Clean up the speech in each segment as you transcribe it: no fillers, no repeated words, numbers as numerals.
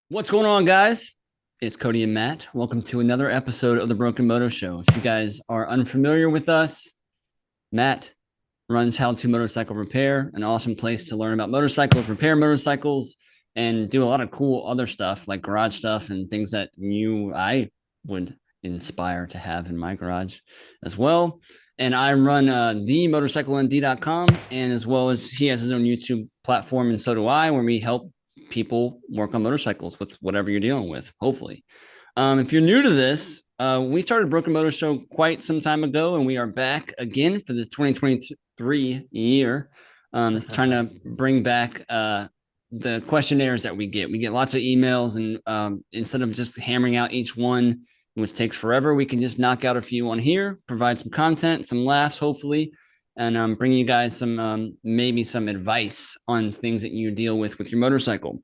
What's going on, guys? It's Cody and Matt. Welcome to another episode of the Broken Moto Show. If you guys are unfamiliar with us, Matt runs How to Motorcycle Repair, an awesome place to learn about motorcycles, repair motorcycles, and do a lot of cool other stuff like garage stuff and things that I would inspire to have in my garage as well. And I run themotorcyclend.com, and as well as he has his own YouTube platform, and so do I, where we help people work on motorcycles with whatever you're dealing with, hopefully. If you're new to this, we started Broken Moto Show quite some time ago, and we are back again for the 2023 year, trying to bring back the questionnaires that we get. We get lots of emails, and instead of just hammering out each one, which takes forever, we can just knock out a few on here, provide some content, some laughs, hopefully, and bring you guys some maybe some advice on things that you deal with your motorcycle.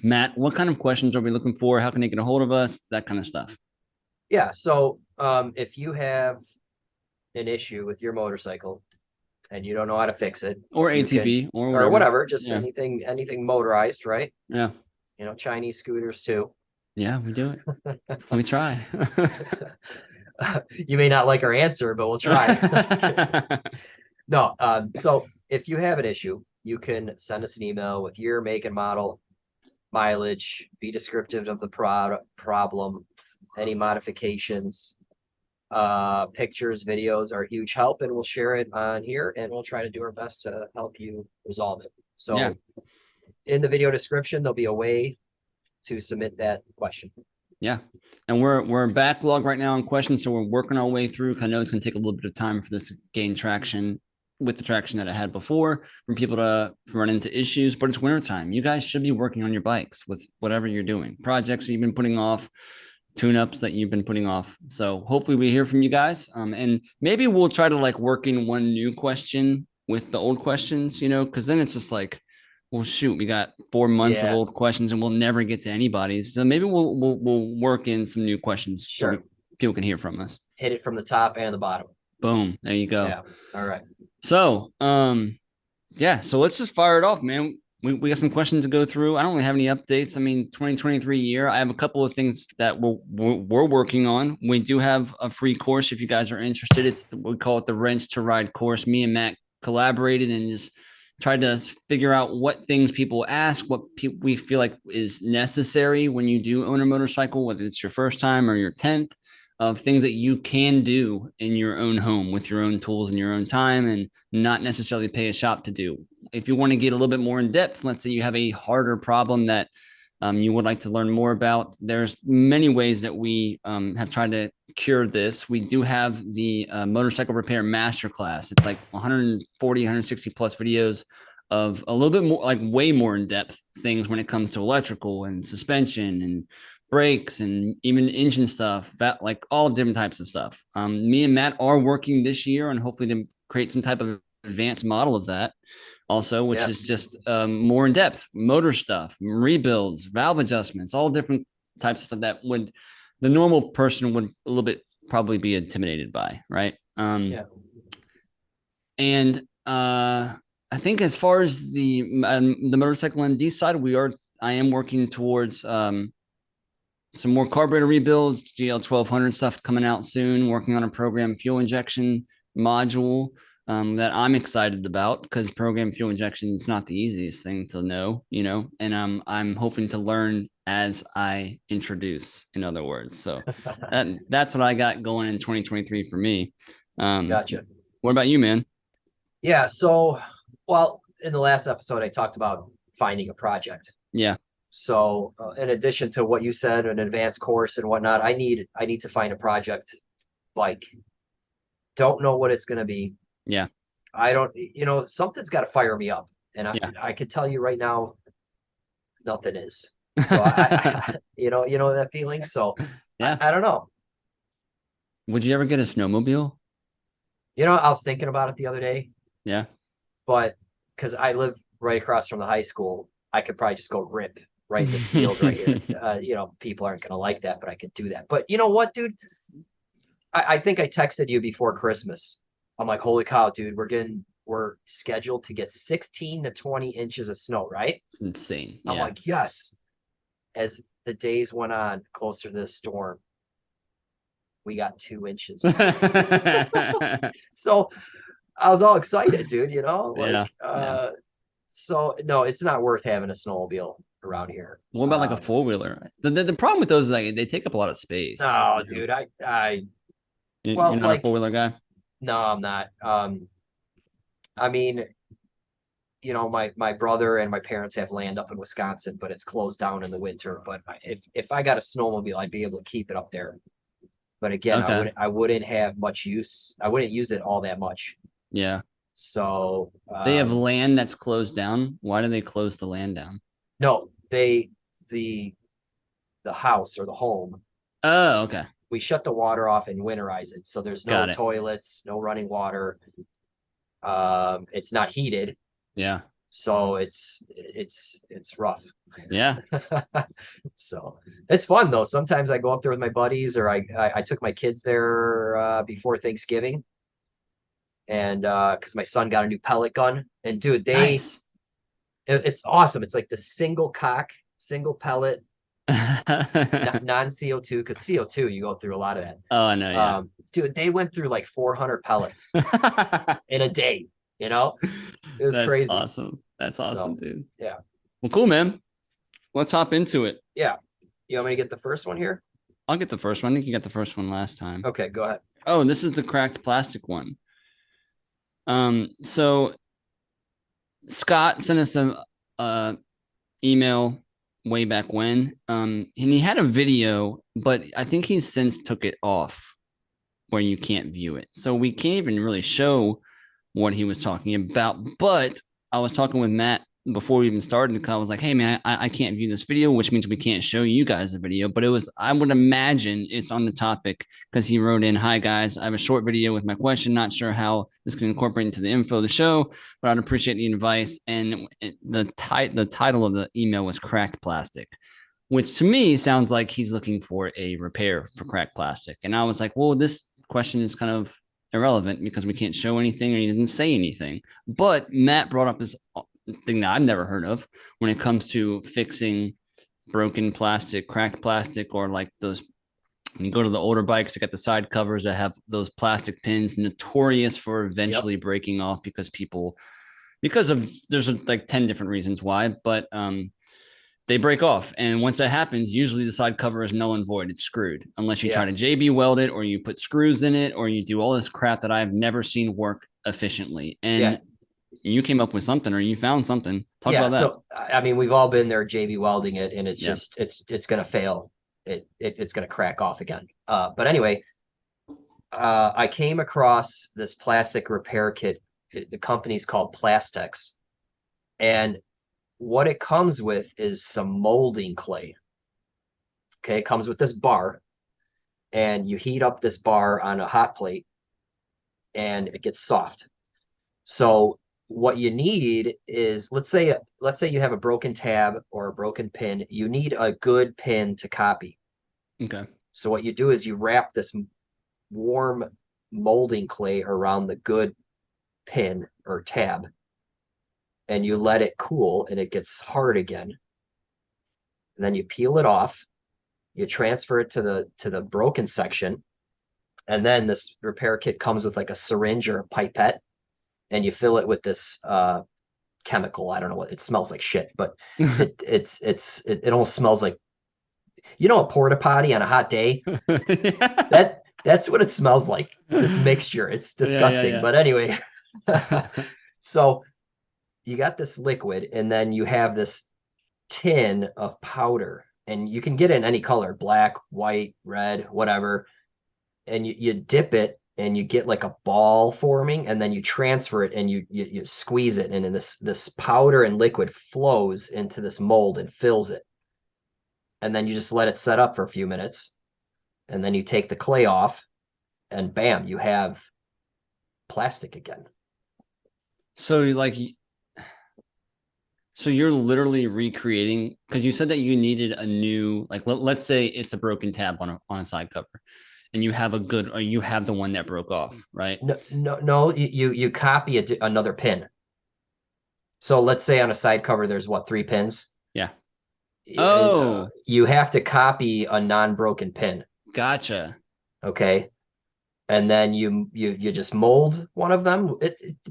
Matt, what kind of questions are we looking for? How can they get a hold of us? That kind of stuff. Yeah, so if you have an issue with your motorcycle and you don't know how to fix it, Or you can, ATV or or whatever. whatever, just Yeah. anything motorized, right? Yeah. Chinese scooters too. Yeah, we do it. We try. You may not like our answer, but we'll try. No, so if you have an issue, you can send us an email with your make and model, mileage, be descriptive of the problem, any modifications. Pictures, videos are a huge help, and we'll share it on here, and we'll try to do our best to help you resolve it. Yeah. So in the video description, there'll be a way to submit that question. Yeah. And we're backlog right now on questions, so we're working our way through. I know it's gonna take a little bit of time for this to gain traction with the traction that I had before from people to run into issues, but it's wintertime. You guys should be working on your bikes with whatever you're doing. Projects you've been putting off, tune-ups that you've been putting off. So hopefully we hear from you guys. And maybe we'll try to like work in one new question with the old questions, because then it's just like, well, shoot, we got 4 months of Yeah, old questions and we'll never get to anybody's. So maybe we'll work in some new questions so sure. people can hear from us. Hit it from the top and the bottom. Boom, there you go. Yeah. All right. So, yeah, so let's just fire it off, man. We got some questions to go through. I don't really have any updates. I mean, 2023 year, I have a couple of things that we're working on. We do have a free course if you guys are interested. We call it the Wrench to Ride course. Me and Matt collaborated and just tried to figure out what things people ask, what we feel like is necessary when you do own a motorcycle, whether it's your first time or your 10th, of things that you can do in your own home with your own tools and your own time and not necessarily pay a shop to do. If you want to get a little bit more in depth, let's say you have a harder problem that you would like to learn more about, there's many ways that we have tried to cure this. We do have the Motorcycle Repair Masterclass. It's like 140, 160 plus videos of a little bit more, like way more in depth things when it comes to electrical and suspension and brakes and even engine stuff, that like all different types of stuff. Me and Matt are working this year and hopefully to create some type of advanced model of that also, which Yeah. is just more in depth motor stuff, rebuilds, valve adjustments, all different types of stuff that would the normal person would a little bit probably be intimidated by, right? Yeah. And I think as far as the motorcycle ND side, I am working towards some more carburetor rebuilds. GL 1200 stuff coming out soon. Working on a program fuel injection module that I'm excited about because program fuel injection is not the easiest thing to know, and I'm hoping to learn as I introduce, in other words. So that's what I got going in 2023 for me. Gotcha. What about you, man? Yeah. So, well, in the last episode, I talked about finding a project. Yeah, So, in addition to what you said, an advanced course and whatnot, I need to find a project. Like, don't know what it's going to be. yeah, I don't, something's got to fire me up, and I yeah, I can tell you right now, nothing is. So I you know that feeling. So I, yeah. I don't know. Would you ever get a snowmobile? I was thinking about it the other day, Yeah. but because I live right across from the high school, I could probably just go rip right in this field right here. People aren't gonna like that, but I could do that. But you know what, dude? I think I texted you before Christmas. I'm like, holy cow, dude, we're scheduled to get 16 to 20 inches of snow, right? It's insane. I'm Yeah. like, yes. as the days went on closer to the storm, we got 2 inches. So I was all excited, dude, Yeah. Yeah. so no, it's not worth having a snowmobile around here. What about like a four-wheeler? The problem with those is like they take up a lot of space. No, dude, You're well, not a like, four-wheeler guy? no, I'm not. I mean, my brother and my parents have land up in Wisconsin, but it's closed down in the winter. But if I got a snowmobile, I'd be able to keep it up there. But again, Okay. I wouldn't have much use. I wouldn't use it all that much. Yeah. So They have land that's closed down. Why do they close the land down? no, the the house or the home, Oh, okay. we shut the water off and winterize it. So there's no Got it. toilets, no running water. It's not heated, Yeah. so it's rough. Yeah. So it's fun though. Sometimes I go up there with my buddies, or I took my kids there before Thanksgiving, and because my son got a new pellet gun, and dude, Nice. it's awesome. It's like the single cock, single pellet, non CO2, because CO2 you go through a lot of that. Oh, no, yeah. Dude, they went through like 400 pellets in a day. It was That's crazy. awesome. That's awesome, So dude. yeah, Well, cool, man. Let's hop into it. yeah. You want me to get the first one here? I'll get the first one. I think you got the first one last time. Okay, go ahead. Oh, this is the cracked plastic one. So Scott sent us a email way back when. And he had a video, but I think he since took it off where you can't view it. So we can't even really show what he was talking about. But I was talking with Matt before we even started because I was like, hey man, I can't view this video, which means we can't show you guys the video. But I would imagine it's on the topic because he wrote in, hi guys, I have a short video with my question. Not sure how this can incorporate into the info of the show, but I'd appreciate the advice. And the title of the email was cracked plastic, which to me sounds like he's looking for a repair for cracked plastic. And I was like, well, this question is kind of irrelevant because we can't show anything or he didn't say anything. But Matt brought up this thing that I've never heard of when it comes to fixing broken plastic, cracked plastic, or like those when you go to the older bikes, they got the side covers that have those plastic pins, notorious for eventually breaking off because of there's like 10 different reasons why, but they break off. And once that happens, usually the side cover is null and void. It's screwed unless you try to JB weld it or you put screws in it or you do all this crap that I've never seen work efficiently. And you came up with something or you found something. Talk about that. So, I mean, we've all been there JB welding it and it's just, it's going to fail. It's going to crack off again. But anyway, I came across this plastic repair kit. The company's called Plastex. And what it comes with is some molding clay. Okay, it comes with this bar, and you heat up this bar on a hot plate, and it gets soft. So what you need is, let's say you have a broken tab or a broken pin. You need a good pin to copy. Okay. So what you do is you wrap this warm molding clay around the good pin or tab, and you let it cool and it gets hard again. And then you peel it off, you transfer it to the broken section, and then this repair kit comes with like a syringe or a pipette, and you fill it with this chemical. I don't know what it smells like shit, but it almost smells like a porta potty on a hot day. That's what it smells like. This mixture. It's disgusting. But anyway, so you got this liquid, and then you have this tin of powder, and you can get it in any color, black, white, red, whatever. And you dip it and you get like a ball forming, and then you transfer it and you squeeze it, and then this powder and liquid flows into this mold and fills it. And then you just let it set up for a few minutes, and then you take the clay off, and bam, you have plastic again. So you're literally recreating, because you said that you needed a new, like let's say it's a broken tab on a side cover, and you have the one that broke off, right? No. You copy another pin. So let's say on a side cover there's 3 pins. Yeah. Oh, you have to copy a non-broken pin. gotcha. Okay. And then you just mold one of them.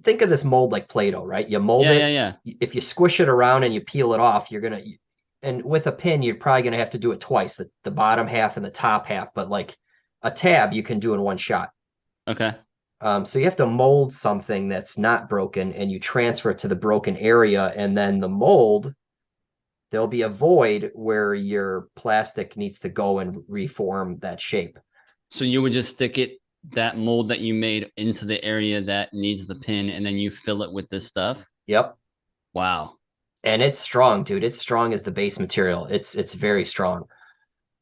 Think of this mold like Play-Doh, right? You mold Yeah, yeah, it. yeah. If you squish it around and you peel it off, you're gonna, and with a pin, you're probably gonna have to do it twice, the bottom half and the top half. But like a tab, you can do in one shot. Okay. So you have to mold something that's not broken, and you transfer it to the broken area, and then the mold, there'll be a void where your plastic needs to go and reform that shape. So you would just stick that mold that you made into the area that needs the pin, and then you fill it with this stuff. Yep. Wow. And it's strong, dude. It's strong as the base material. It's very strong.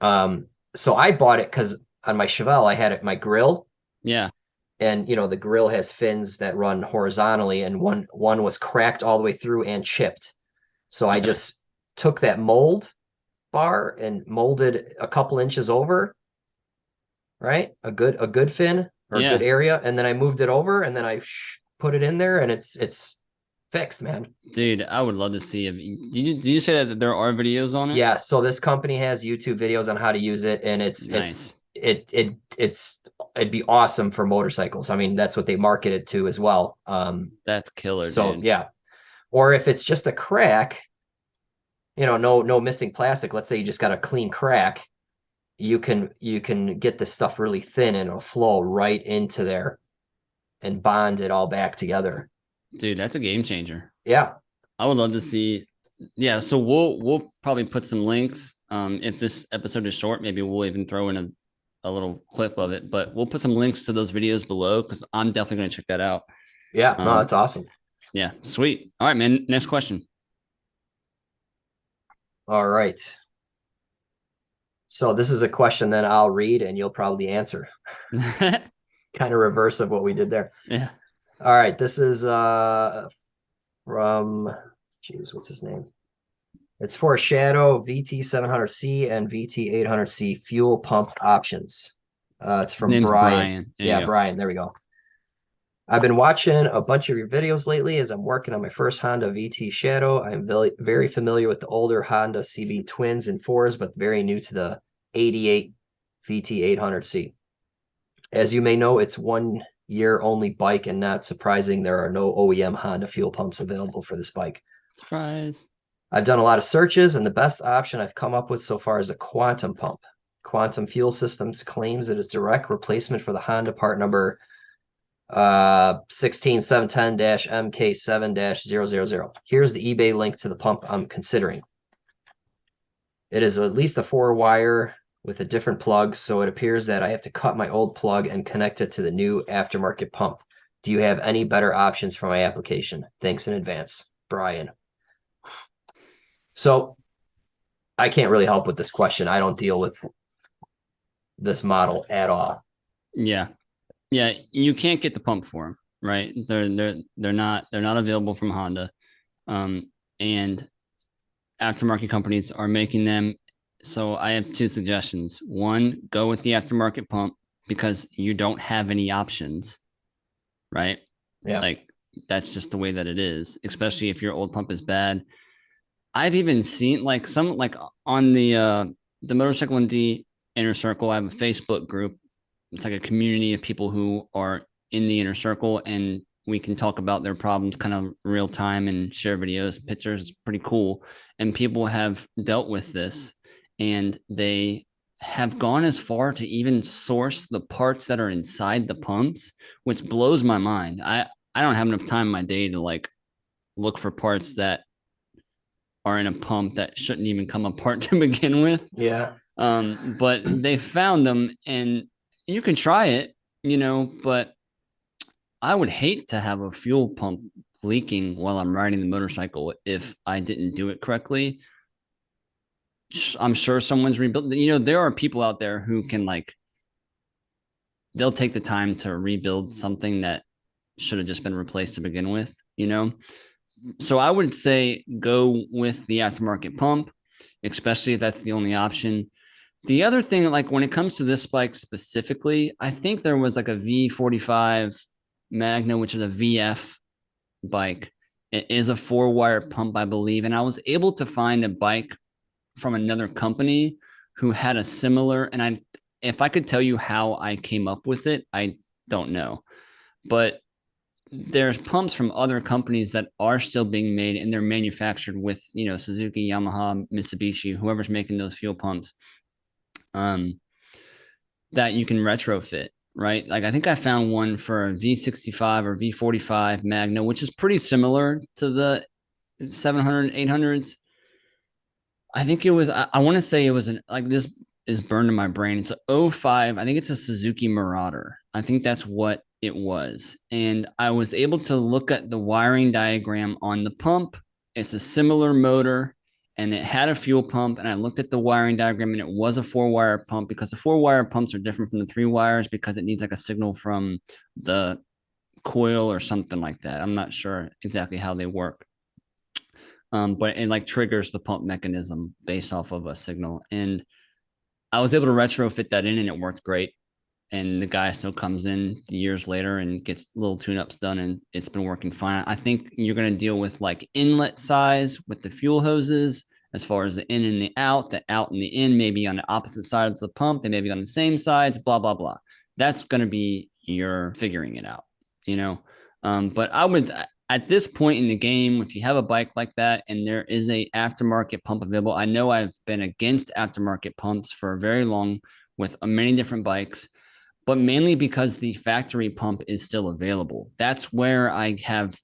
So I bought it because on my Chevelle I had it my grill, Yeah. and the grill has fins that run horizontally, and one was cracked all the way through and chipped. So I Okay. just took that mold bar and molded a couple inches over, right? A good fin or a good Yeah. area, and then I moved it over, and then I put it in there, and it's fixed, man. Dude, I would love to see if did you say that there are videos on it? Yeah, so this company has YouTube videos on how to use it, and Nice. it'd be awesome for motorcycles. I mean, that's what they market it to as well. That's killer, So dude. yeah. Or if it's just a crack, no missing plastic. Let's say you just got a clean crack, you can get this stuff really thin and it'll flow right into there and bond it all back together. Dude, that's a game changer. Yeah. I would love to see. Yeah, so we'll probably put some links. If this episode is short, maybe we'll even throw in a little clip of it, but we'll put some links to those videos below because I'm definitely gonna check that out. Yeah. No, Um, that's awesome. yeah, sweet. All right, man. Next question. All right. So this is a question that I'll read and you'll probably answer. Kind of reverse of what we did there. Yeah. All right. This is from, geez, what's his name? It's for Shadow VT700C and VT800C fuel pump options. It's His from name's Brian. Brian. There you Yeah, go. Brian. There we go. I've been watching a bunch of your videos lately as I'm working on my first Honda VT Shadow. I'm very familiar with the older Honda CB twins and fours, but very new to the 88 VT800C. As you may know, it's 1 year only bike, and not surprising, there are no OEM Honda fuel pumps available for this bike. Surprise. I've done a lot of searches, and the best option I've come up with so far is a Quantum pump. Quantum Fuel Systems claims it is direct replacement for the Honda part number 16710-MK7-000. Here's the eBay link to the pump I'm considering. It is at least a 4-wire with a different plug, so it appears that I have to cut my old plug and connect it to the new aftermarket pump. Do you have any better options for my application? Thanks in advance, Brian. So I can't really help with this question. I don't deal with this model at all. Yeah. Yeah, you can't get the pump for them, right? They're not available from Honda. And aftermarket companies are making them. So I have two suggestions. One, go with the aftermarket pump because you don't have any options, right? Yeah. Like that's just the way that it is, especially if your old pump is bad. I've even seen like some like on the motorcycle and D inner circle. I have a Facebook group. It's like a community of people who are in the inner circle, and we can talk about their problems kind of real time and share videos, pictures. It's pretty cool. And people have dealt with this, and they have gone as far to even source the parts that are inside the pumps, which blows my mind. I don't have enough time in my day to like look for parts that are in a pump that shouldn't even come apart to begin with. Yeah. But they found them, and you can try it, but I would hate to have a fuel pump leaking while I'm riding the motorcycle if I didn't do it correctly. I'm sure someone's rebuilt. There are people out there who can they'll take the time to rebuild something that should have just been replaced to begin with. So I would say go with the aftermarket pump, especially if that's the only option. The other thing, like when it comes to this bike specifically, I think there was like a V45 Magna, which is a VF bike. It is a 4-wire pump, I believe. And I was able to find a bike from another company who had a similar, and if I could tell you how I came up with it, I don't know. But there's pumps from other companies that are still being made and they're manufactured with, Suzuki, Yamaha, Mitsubishi, whoever's making those fuel pumps, that you can retrofit, right? Like I think I found one for a V65 or V45 Magna, which is pretty similar to the 700, 800s. I think it was, I want to say it was like this is burned in my brain. It's a '05. I think it's a Suzuki Marauder. I think that's what it was. And I was able to look at the wiring diagram on the pump. It's a similar motor and it had a fuel pump. And I looked at the wiring diagram and it was a 4-wire pump, because the 4-wire pumps are different from the 3 wires because it needs like a signal from the coil or something like that. I'm not sure exactly how they work. But it like triggers the pump mechanism based off of a signal. And I was able to retrofit that in and it worked great. And the guy still comes in years later and gets little tune-ups done and it's been working fine. I think you're going to deal with like inlet size with the fuel hoses as far as the in and the out and the in may be on the opposite sides of the pump. They may be on the same sides, blah, blah, blah. That's going to be your figuring it out, you know? But I would, at this point in the game, if you have a bike like that and there is a aftermarket pump available, I know I've been against aftermarket pumps for very long with many different bikes, but mainly because the factory pump is still available. That's where I have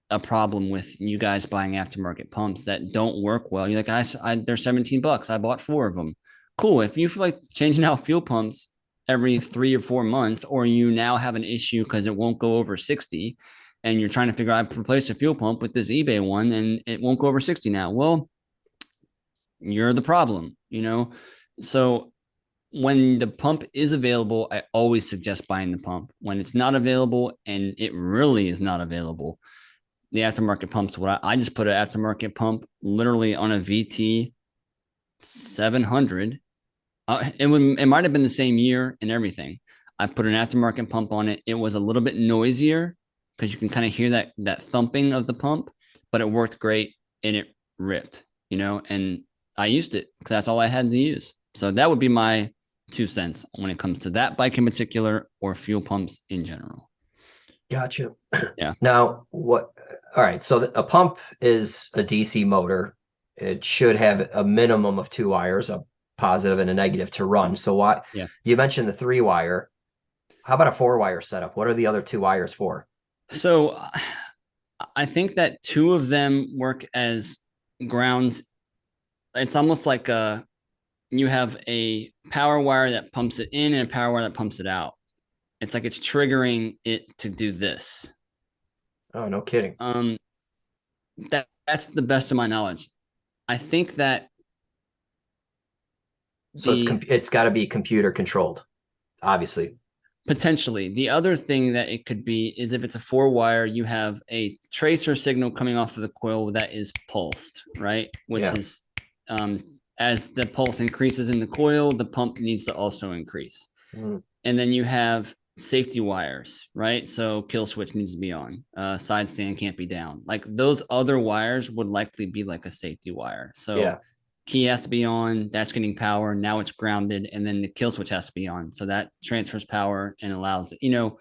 a problem with you guys buying aftermarket pumps that don't work well. You're like, they're $17. I bought 4 of them. Cool. If you feel like changing out fuel pumps every 3 or 4 months, or you now have an issue because it won't go over 60 and you're trying to figure out how to replace a fuel pump with this eBay one and it won't go over 60 now. Well, you're the problem, you know? So when the pump is available, I always suggest buying the pump. When it's not available, and it really is not available, the aftermarket pumps, what I just put an aftermarket pump literally on a VT 700. It might have been the same year and everything. I put an aftermarket pump on it. It was a little bit noisier because you can kind of hear that thumping of the pump, but it worked great and it ripped, and I used it because that's all I had to use. So that would be my 2 cents when it comes to that bike in particular or fuel pumps in general. Gotcha. Yeah. Now, all right. So a pump is a DC motor. It should have a minimum of 2 wires, a positive and a negative, to run. So Yeah. you mentioned the 3-wire. How about a 4-wire setup? What are the other 2 wires for? So I think that 2 of them work as grounds. It's almost like you have a power wire that pumps it in and a power wire that pumps it out. It's like it's triggering it to do this. Oh, no kidding. That's the best of my knowledge. I think that So it's got to be computer controlled, obviously. potentially the other thing that it could be is if it's a 4-wire, you have a tracer signal coming off of the coil that is pulsed, right? Which is as the pulse increases in the coil, the pump needs to also increase. Mm. And then you have safety wires, right? So kill switch needs to be on. Side stand can't be down. Like those other wires would likely be like a safety wire. So key has to be on. That's getting power. Now it's grounded, and then the kill switch has to be on. So that transfers power and allows it.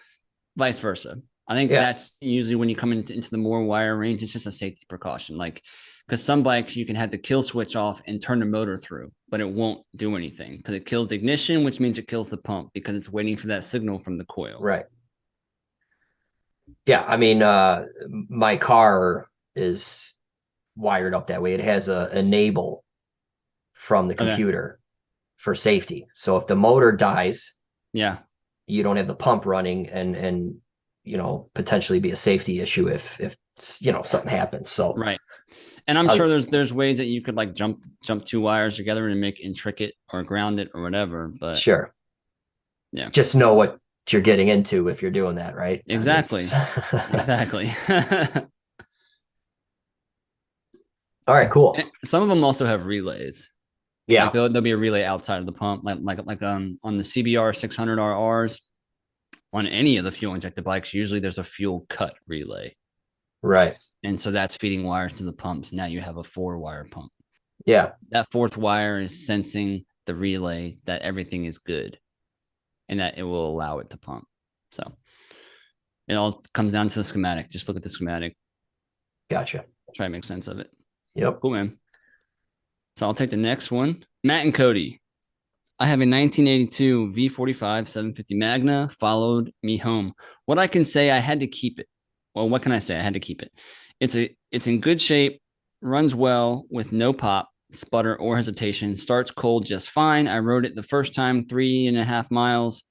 Vice versa. I think that's usually when you come into the more wire range. It's just a safety precaution, like. Because some bikes you can have the kill switch off and turn the motor through, but it won't do anything because it kills the ignition, which means it kills the pump because it's waiting for that signal from the coil. Right. Yeah, I mean, my car is wired up that way. It has a enable from the computer for safety. So if the motor dies, you don't have the pump running and potentially be a safety issue if something happens. So right. And I'm sure there's ways that you could like jump 2 wires together and make intricate or ground it or whatever. But sure. Yeah. Just know what you're getting into if you're doing that, right? Exactly. Exactly. All right, cool. And some of them also have relays. Yeah. Like there'll be a relay outside of the pump, like on the CBR 600RRs, on any of the fuel injected bikes, usually there's a fuel cut relay. Right. And so that's feeding wires to the pumps. Now you have a 4-wire pump. Yeah. That fourth wire is sensing the relay that everything is good and that it will allow it to pump. So it all comes down to the schematic. Just look at the schematic, Gotcha. try to make sense of it. Yep. Cool, man. So I'll take the next one. Matt and Cody. I have a 1982 V45 750 Magna, followed me home. What I can say, I had to keep it. Well, what can I say? I had to keep it. It's in good shape, runs well with no pop, sputter, or hesitation. Starts cold just fine. I rode it the first time 3.5 miles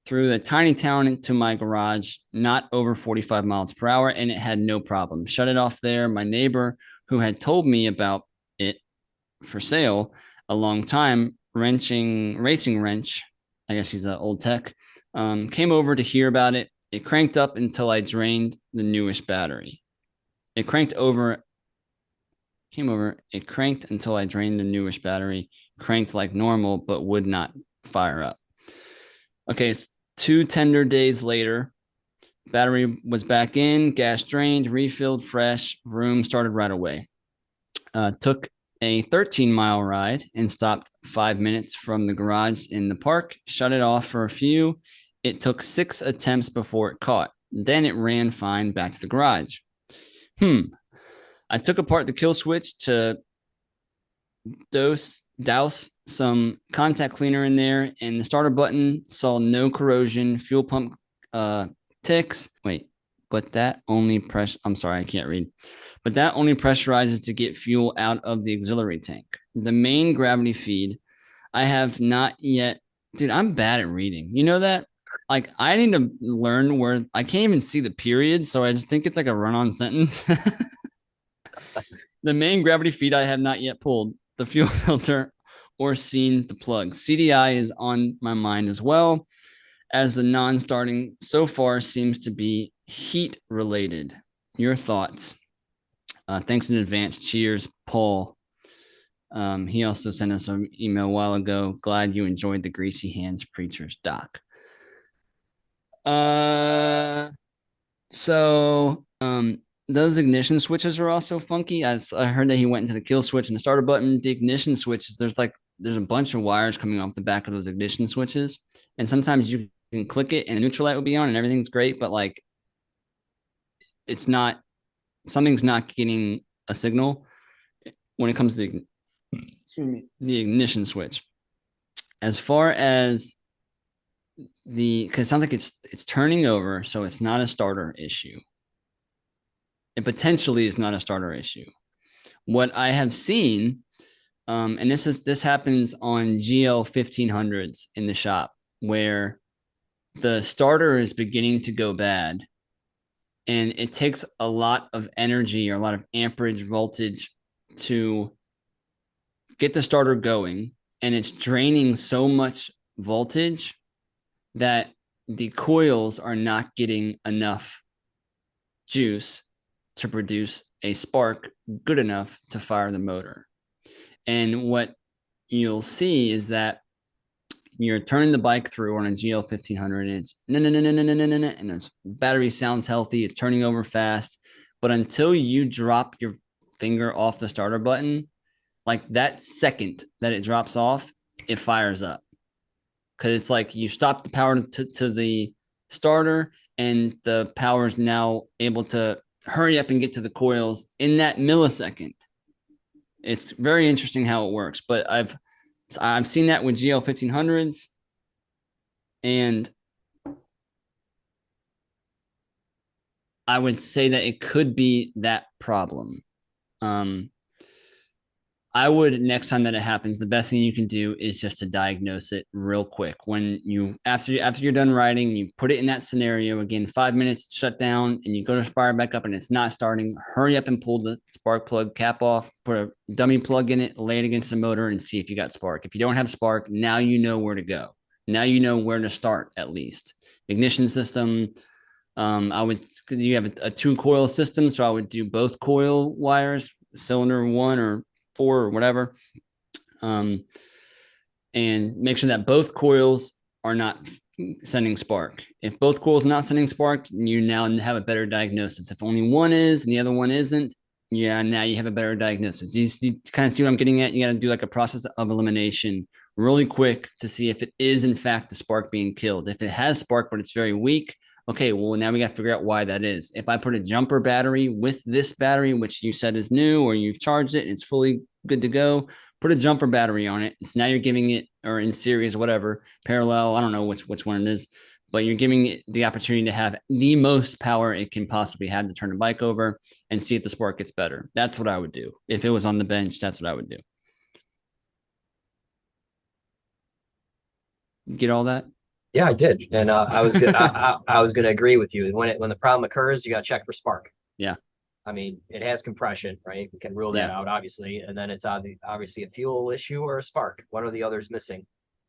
through a tiny town into my garage, not over 45 miles per hour, and it had no problem. Shut it off there. My neighbor, who had told me about it for sale a long time, racing wrench, I guess he's an old tech, came over to hear about it. It cranked up until I drained the newish battery. It cranked over, came over, it cranked until I drained the newish battery, cranked like normal, but would not fire up. Okay, it's 2 tender days later. Battery was back in, gas drained, refilled, fresh, room started right away. Took a 13-mile ride and stopped 5 minutes from the garage in the park, shut it off for a few. It took 6 attempts before it caught. Then it ran fine back to the garage. I took apart the kill switch to douse some contact cleaner in there, and the starter button saw no corrosion, fuel pump ticks. Wait, but that only press. I'm sorry, I can't read. But that only pressurizes to get fuel out of the auxiliary tank. The main gravity feed, I have not yet. Dude, I'm bad at reading. You know that? Like, I need to learn where I can't even see the period, so I just think it's like a run-on sentence. The main gravity feed I have not yet pulled the fuel filter or seen the plug. CDI is on my mind as well, as the non-starting so far seems to be heat related. Your thoughts? Thanks in advance. Cheers, Paul. He also sent us an email a while ago. Glad you enjoyed the Greasy Hands Preachers doc. So those ignition switches are also funky. I heard that he went into the kill switch and the starter button. The ignition switches, there's a bunch of wires coming off the back of those ignition switches, and sometimes you can click it and the neutral light will be on and everything's great, but like it's not something's not getting a signal when it comes to the ignition switch. As far as because it sounds like it's turning over, so it's not a starter issue. It potentially is not a starter issue. What I have seen, and this happens on GL 1500s in the shop, where the starter is beginning to go bad, and it takes a lot of energy or a lot of amperage voltage to get the starter going, and it's draining so much voltage that the coils are not getting enough juice to produce a spark good enough to fire the motor. And what you'll see is that you're turning the bike through on a GL 1500 and it's no, and the battery sounds healthy, it's turning over fast, but until you drop your finger off the starter button, like that second that it drops off, it fires up. Because it's like you stop the power to the starter and the power is now able to hurry up and get to the coils in that millisecond. It's very interesting how it works, but I've seen that with GL 1500s, and I would say that it could be that problem. I would, next time that it happens, the best thing you can do is just to diagnose it real quick. When you after you're done writing, you put it in that scenario again, 5 minutes shut down, and you go to fire back up and it's not starting. Hurry up and pull the spark plug cap off, put a dummy plug in it, lay it against the motor, and see if you got spark. If you don't have spark, now you know where to go. Now you know where to start at least. Ignition system. You have a two coil system, so I would do both coil wires, cylinder 1 or 4 or whatever, and make sure that both coils are not sending spark. If both coils are not sending spark, you now have a better diagnosis. If only one is and the other one isn't, Yeah, now you have a better diagnosis. You kind of see what I'm getting at. You got to do like a process of elimination really quick to see if it is in fact the spark being killed. If it has spark, but it's very weak, okay, well, now we got to figure out why that is. If I put a jumper battery with this battery, which you said is new or you've charged it, it's fully good to go, put a jumper battery on it. So now you're giving it, or in series, whatever, parallel, I don't know which one it is, but you're giving it the opportunity to have the most power it can possibly have to turn the bike over and see if the spark gets better. That's what I would do. If it was on the bench, that's what I would do. Get all that? Yeah, I did, and I was good. I was going to agree with you. When the problem occurs, you got to check for spark. Yeah. I mean, it has compression, right? We can rule that Yeah. out, obviously, and then it's obviously a fuel issue or a spark. One or the other is missing.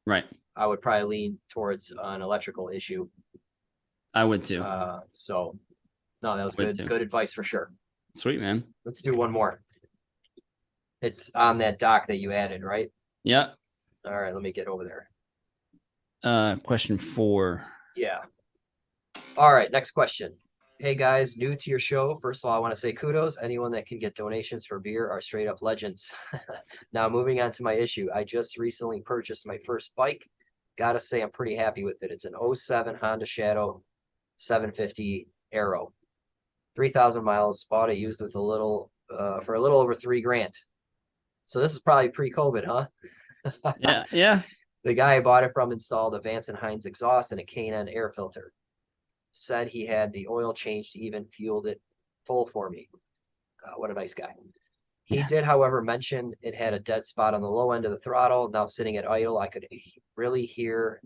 Right. I would probably lean towards an electrical issue. I would too. So, no, that was good. Too. Good advice for sure. Sweet, man. Let's do one more. It's on that doc that you added, right? Yeah. All right, let me get over there. Question 4. Yeah. All right, next question. Hey guys, new to your show. First of all, I want to say kudos. Anyone that can get donations for beer are straight up legends. Now, moving on to my issue. I just recently purchased my first bike. Gotta say, I'm pretty happy with it. It's an '07 Honda Shadow 750 Aero. 3,000 miles. Bought it used with for a little over $3,000. So this is probably pre-COVID, huh? Yeah. Yeah. The guy I bought it from installed a Vance and Hines exhaust and a K&N air filter. Said he had the oil changed, even fueled it full for me. What a nice guy. He did, however, mention it had a dead spot on the low end of the throttle. Now sitting at idle, I couldn't really hear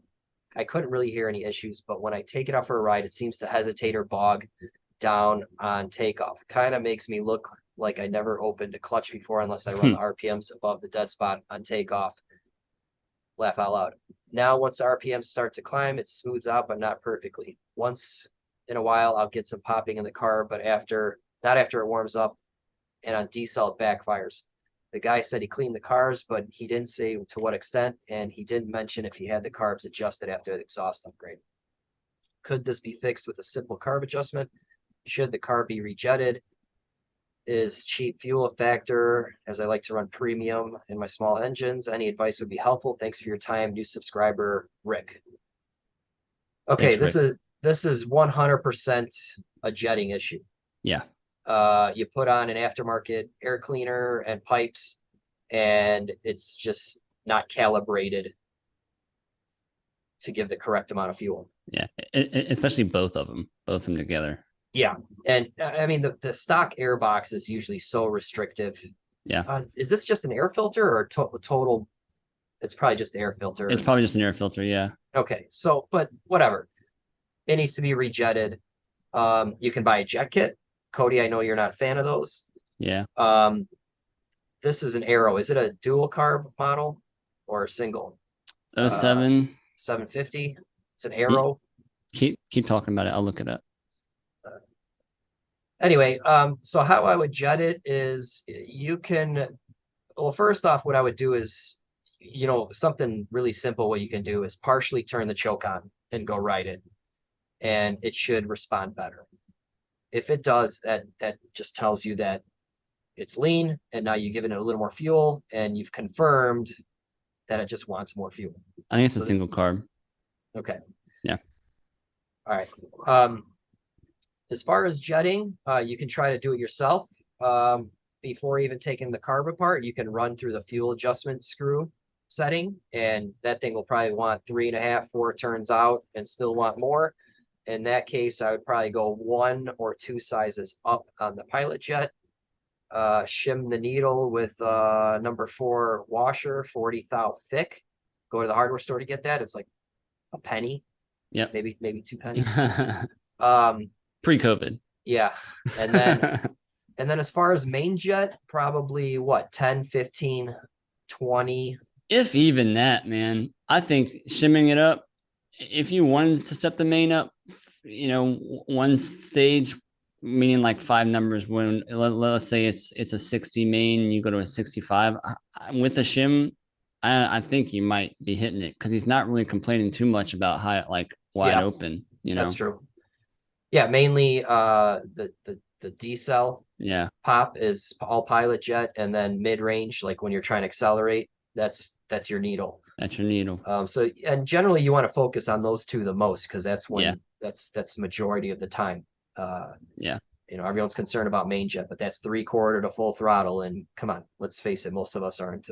any issues, but when I take it out for a ride, it seems to hesitate or bog down on takeoff. Kind of makes me look like I never opened a clutch before unless I run the RPMs above the dead spot on takeoff. Laugh out loud. Now, once the RPMs start to climb, it smooths out, but not perfectly. Once in a while, I'll get some popping in the car, but not after it warms up, and on decel, it backfires. The guy said he cleaned the carbs, but he didn't say to what extent, and he didn't mention if he had the carbs adjusted after the exhaust upgrade. Could this be fixed with a simple carb adjustment? Should the carb be rejetted? Is cheap fuel a factor, as I like to run premium in my small engines? Any advice would be helpful. Thanks for your time. New subscriber, Rick. Okay, Thanks, this is 100% a jetting issue. Yeah. You put on an aftermarket air cleaner and pipes, and it's just not calibrated to give the correct amount of fuel. Yeah. Especially both of them together. Yeah, and I mean the stock air box is usually so restrictive. Yeah. Is this just an air filter or total? It's probably just the air filter. It's probably just an air filter. Yeah. Okay, so but whatever. It needs to be rejetted. You can buy a jet kit. Cody, I know you're not a fan of those. Yeah. This is an Aero. Is it a dual carb model or a single? 07. 750. It's an Aero. Keep talking about it. I'll look it up. Anyway, so how I would jet it is well, first off, what I would do is, something really simple. What you can do is partially turn the choke on and go ride it, and it should respond better. If it does, that just tells you that it's lean, and now you've given it a little more fuel, and you've confirmed that it just wants more fuel. I think it's a single carb. Okay. Yeah. All right. As far as jetting, you can try to do it yourself. Before even taking the carb apart, you can run through the fuel adjustment screw setting, and that thing will probably want 3.5, 4 turns out and still want more. In that case, I would probably go 1 or 2 sizes up on the pilot jet. Shim the needle with number 4 washer, 40 thou thick. Go to the hardware store to get that. It's like a penny. Yeah. Maybe 2 pennies. Pre-COVID. Yeah. And then as far as main jet, probably what, 10, 15, 20. If even that, man. I think shimming it up, if you wanted to step the main up, one stage, meaning like 5 numbers, when let's say it's a 60 main, you go to a 65 with a shim, I think you might be hitting it because he's not really complaining too much about wide open. That's true. Yeah, mainly the the decel pop is all pilot jet, and then mid range, like when you're trying to accelerate, that's your needle. That's your needle. So and generally you want to focus on those two the most, because that's when that's the majority of the time. You know, everyone's concerned about main jet, but that's 3/4 to full throttle. And come on, let's face it, most of us aren't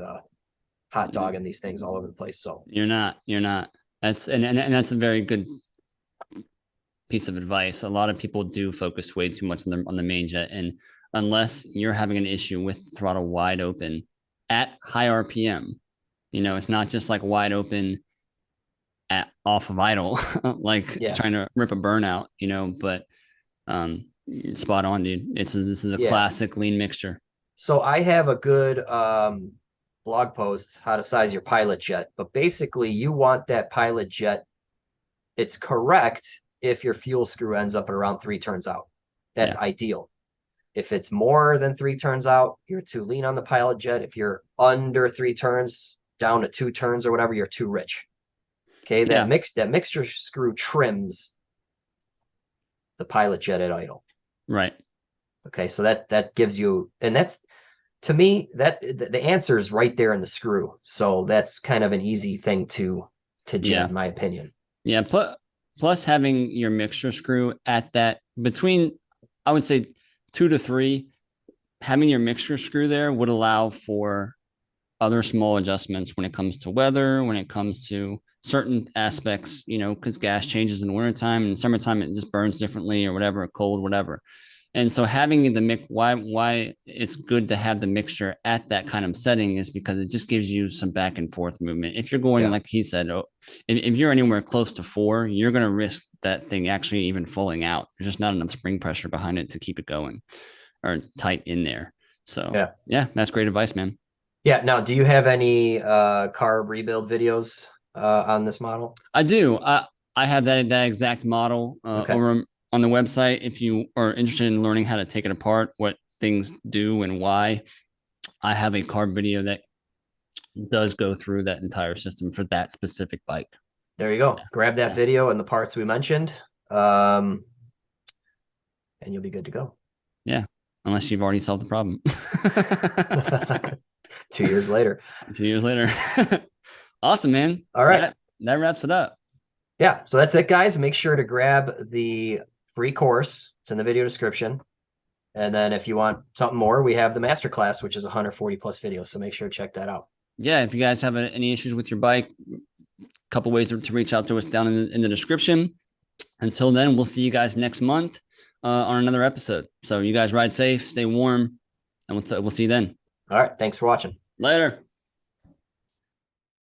hot dogging these things all over the place. So you're not. That's and that's a very good piece of advice. A lot of people do focus way too much on the main jet, and unless you're having an issue with throttle wide open at high RPM, you know, it's not just like wide open at off of idle, like trying to rip a burnout, you know, but spot on, dude. This is a classic lean mixture. So I have a good blog post, how to size your pilot jet, but basically you want that pilot jet. It's correct if your fuel screw ends up at around 3 turns out. That's ideal. If it's more than 3 turns out, you're too lean on the pilot jet. If you're under 3 turns, down to 2 turns or whatever, you're too rich. Okay, that mixture screw trims the pilot jet at idle. Right. Okay, so that gives you, and that's, to me, that the answer is right there in the screw. So that's kind of an easy thing to jam, in my opinion. Yeah. Plus having your mixture screw at that between, I would say 2 to 3, having your mixture screw there would allow for other small adjustments when it comes to weather, when it comes to certain aspects, you know, because gas changes in the wintertime, and summertime it just burns differently or whatever, cold, whatever. And so having the mix, why it's good to have the mixture at that kind of setting is because it just gives you some back and forth movement. If you're going, like he said, if you're anywhere close to 4, you're going to risk that thing actually even falling out. There's just not enough spring pressure behind it to keep it going or tight in there. So yeah, that's great advice, man. Yeah. Now, do you have any carb rebuild videos on this model? I do. I have that exact model over on the website. If you are interested in learning how to take it apart, what things do and why, I have a carb video that does go through that entire system for that specific bike. There you go. Grab that video and the parts we mentioned, and you'll be good to go. Yeah. Unless you've already solved the problem. 2 years later. 2 years later. Awesome, man. All right. That wraps it up. Yeah. So that's it, guys. Make sure to grab the free course. It's in the video description. And then if you want something more, we have the masterclass, which is 140 plus videos. So make sure to check that out. Yeah. If you guys have any issues with your bike, a couple ways to reach out to us down in the description. Until then, we'll see you guys next month on another episode. So you guys ride safe, stay warm, and we'll see you then. All right. Thanks for watching. Later.